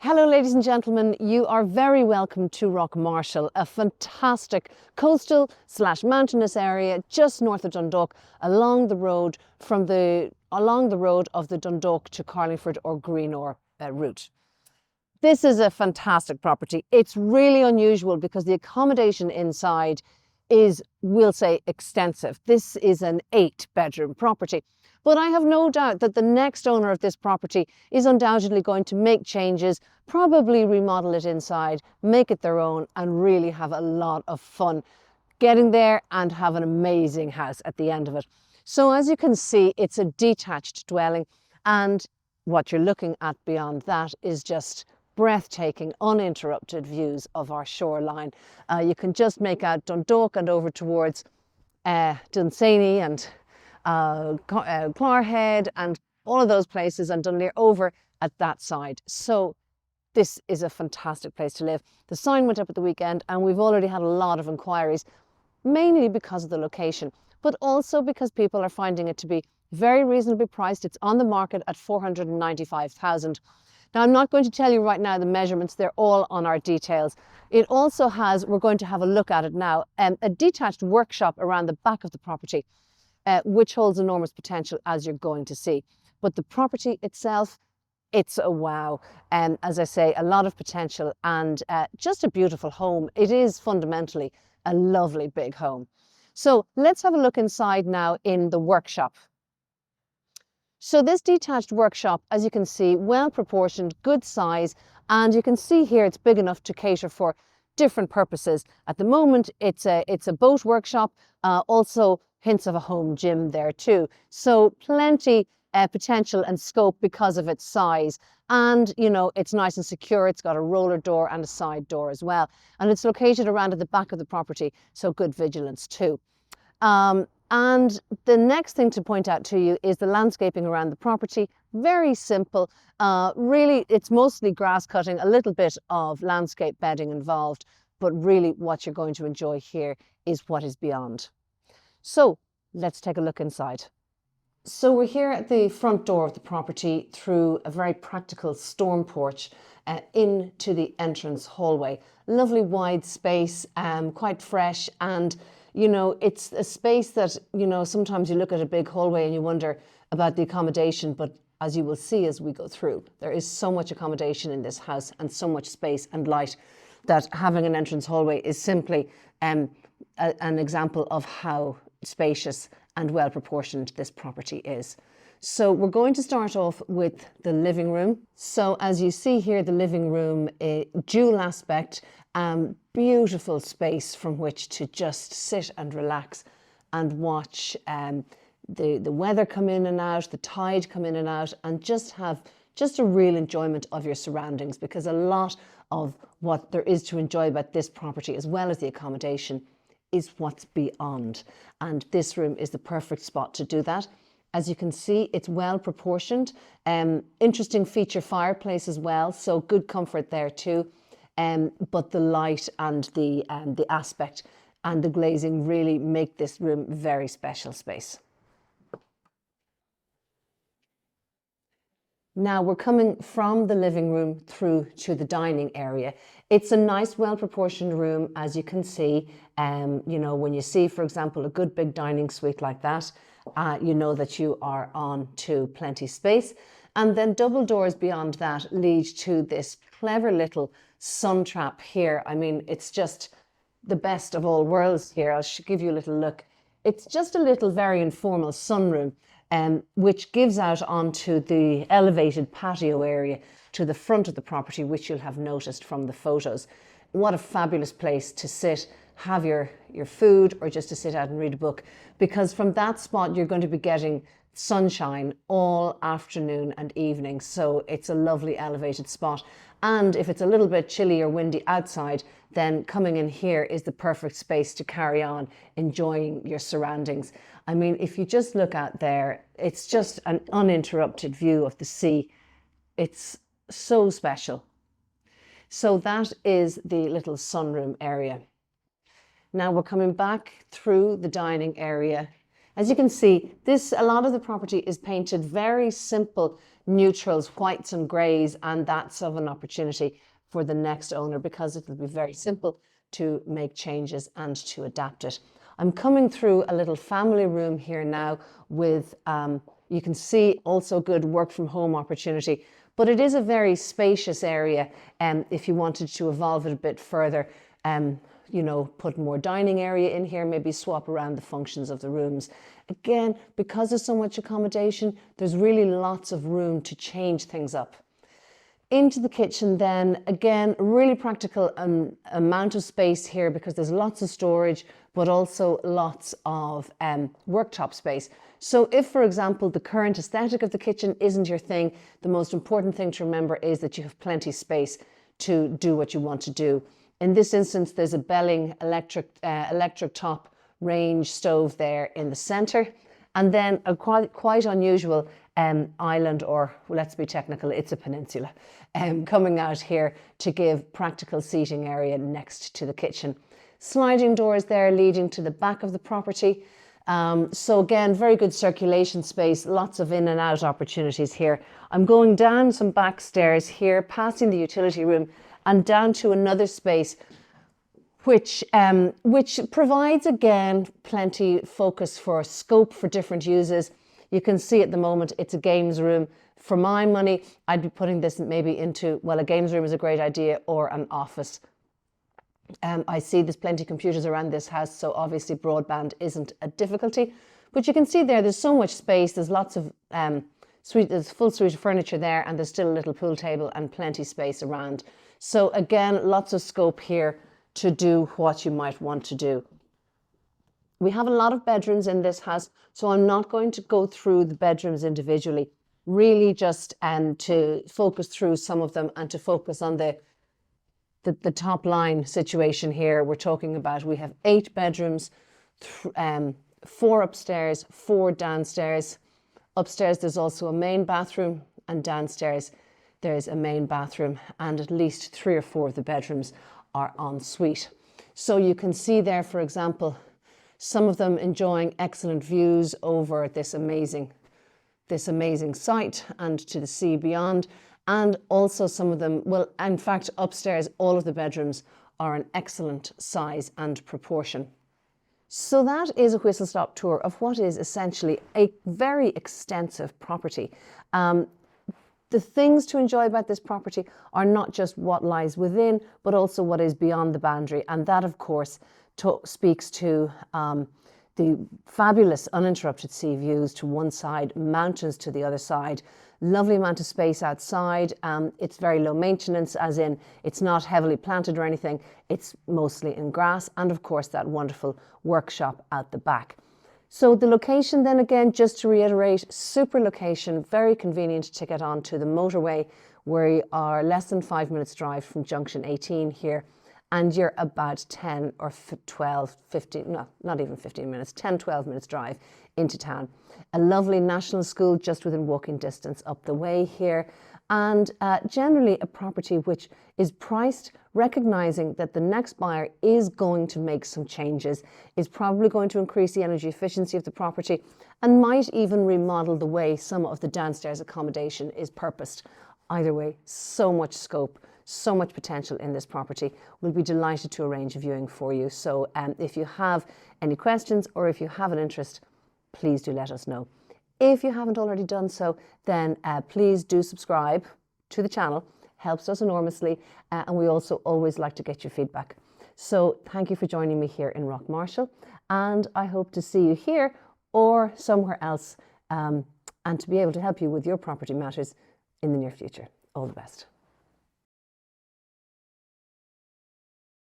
Hello ladies and gentlemen, you are very welcome to Rockmarshall, a fantastic coastal / mountainous area just north of Dundalk, along the road of the Dundalk to Carlingford or Greenore route. This is a fantastic property. It's really unusual because the accommodation inside is, we'll say, extensive. This is an 8-bedroom property. But I have no doubt that the next owner of this property is undoubtedly going to make changes, probably remodel it inside, make it their own, and really have a lot of fun getting there and have an amazing house at the end of it. So as you can see, it's a detached dwelling, and what you're looking at beyond that is just breathtaking, uninterrupted views of our shoreline. You can just make out Dundalk and over towards Dunsany and Clarhead and all of those places, and Dunleer over at that side. So this is a fantastic place to live. The sign went up at the weekend and we've already had a lot of inquiries, mainly because of the location, but also because people are finding it to be very reasonably priced. It's on the market at 495,000. Now, I'm not going to tell you right now the measurements, they're all on our details. It also has, we're going to have a look at it now, a detached workshop around the back of the property, which holds enormous potential, as you're going to see. But the property itself, it's a wow. As I say, a lot of potential and just a beautiful home. It is fundamentally a lovely big home. So let's have a look inside now in the workshop. So this detached workshop, as you can see, well proportioned, good size, and you can see here it's big enough to cater for different purposes. At the moment, it's a boat workshop, also hints of a home gym there too. So plenty potential and scope because of its size. And, you know, it's nice and secure. It's got a roller door and a side door as well. And it's located around at the back of the property, so good vigilance too. And the next thing to point out to you is the landscaping around the property. Very simple. Really, it's mostly grass cutting, a little bit of landscape bedding involved, but really what you're going to enjoy here is what is beyond. So let's take a look inside. So we're here at the front door of the property through a very practical storm porch into the entrance hallway. Lovely wide space, quite fresh, and you know, it's a space that, you know, sometimes you look at a big hallway and you wonder about the accommodation, but as you will see as we go through, there is so much accommodation in this house and so much space and light that having an entrance hallway is simply an example of how spacious and well proportioned this property is. So we're going to start off with the living room. So as you see here, the living room, dual aspect, beautiful space from which to just sit and relax and watch the weather come in and out, the tide come in and out, and just have just a real enjoyment of your surroundings, because a lot of what there is to enjoy about this property, as well as the accommodation, is what's beyond. And this room is the perfect spot to do that. As you can see, it's well proportioned. Interesting feature fireplace as well, so good comfort there too. But the light and the aspect and the glazing really make this room very special space. Now we're coming from the living room through to the dining area. It's a nice, well-proportioned room, as you can see. You know, when you see, for example, a good big dining suite like that, you know that you are on to plenty space. And then double doors beyond that lead to this clever little sun trap here. I mean, it's just the best of all worlds here. I'll give you a little look. It's just a little very informal sunroom, which gives out onto the elevated patio area to the front of the property, which you'll have noticed from the photos. What a fabulous place to sit, have your food, or just to sit out and read a book, because from that spot you're going to be getting sunshine all afternoon and evening. So it's a lovely elevated spot. And if it's a little bit chilly or windy outside, then coming in here is the perfect space to carry on enjoying your surroundings. I mean, if you just look out there, it's just an uninterrupted view of the sea. It's so special. So that is the little sunroom area. Now we're coming back through the dining area As you can see, a lot of the property is painted very simple neutrals, whites and greys, and that's of an opportunity for the next owner because it will be very simple to make changes and to adapt it. I'm coming through a little family room here now with, you can see also good work from home opportunity, but it is a very spacious area if you wanted to evolve it a bit further. You know, put more dining area in here, maybe swap around the functions of the rooms. Again, because there's so much accommodation, there's really lots of room to change things up. Into the kitchen then, again, really practical amount of space here because there's lots of storage, but also lots of worktop space. So if, for example, the current aesthetic of the kitchen isn't your thing, the most important thing to remember is that you have plenty of space to do what you want to do. In this instance, there's a Belling electric top range stove there in the centre, and then a quite unusual island, or let's be technical, it's a peninsula, coming out here to give practical seating area next to the kitchen. Sliding doors there leading to the back of the property. So again, very good circulation space, lots of in and out opportunities here. I'm going down some back stairs here, passing the utility room, and down to another space which provides, again, plenty focus for scope for different uses. You can see at the moment it's a games room. For my money, I'd be putting this maybe into, well, a games room is a great idea, or an office. I see there's plenty of computers around this house, so obviously broadband isn't a difficulty. But you can see there's so much space, there's lots of there's a full suite of furniture there, and there's still a little pool table and plenty of space around. So again, lots of scope here to do what you might want to do. We have a lot of bedrooms in this house, so I'm not going to go through the bedrooms individually, really just to focus through some of them and to focus on the top line situation here. We're talking about, we have 8 bedrooms, 4 upstairs, 4 downstairs. Upstairs there's also a main bathroom, and downstairs there's a main bathroom, and at least 3 or 4 of the bedrooms are en suite. So you can see there, for example, some of them enjoying excellent views over this amazing site and to the sea beyond. And also some of them, well, in fact, upstairs, all of the bedrooms are an excellent size and proportion. So that is a whistle-stop tour of what is essentially a very extensive property. The things to enjoy about this property are not just what lies within, but also what is beyond the boundary. And that, of course, speaks to the fabulous uninterrupted sea views to one side, mountains to the other side, lovely amount of space outside. It's very low maintenance, as in it's not heavily planted or anything. It's mostly in grass, and of course that wonderful workshop out the back. So the location then, again, just to reiterate, super location, very convenient to get onto the motorway. We are less than 5 minutes drive from junction 18 here, and you're about 10 or 12, 15, no, not even 15 minutes, 10, 12 minutes drive into town. A lovely national school just within walking distance up the way here, and generally a property which is priced recognising that the next buyer is going to make some changes, is probably going to increase the energy efficiency of the property, and might even remodel the way some of the downstairs accommodation is purposed. Either way, so much scope, so much potential in this property. We'll be delighted to arrange a viewing for you. So if you have any questions or if you have an interest, please do let us know. If you haven't already done so, then please do subscribe to the channel. Helps us enormously, and we also always like to get your feedback. So thank you for joining me here in Rockmarshall, and I hope to see you here or somewhere else, and to be able to help you with your property matters in the near future. All the best.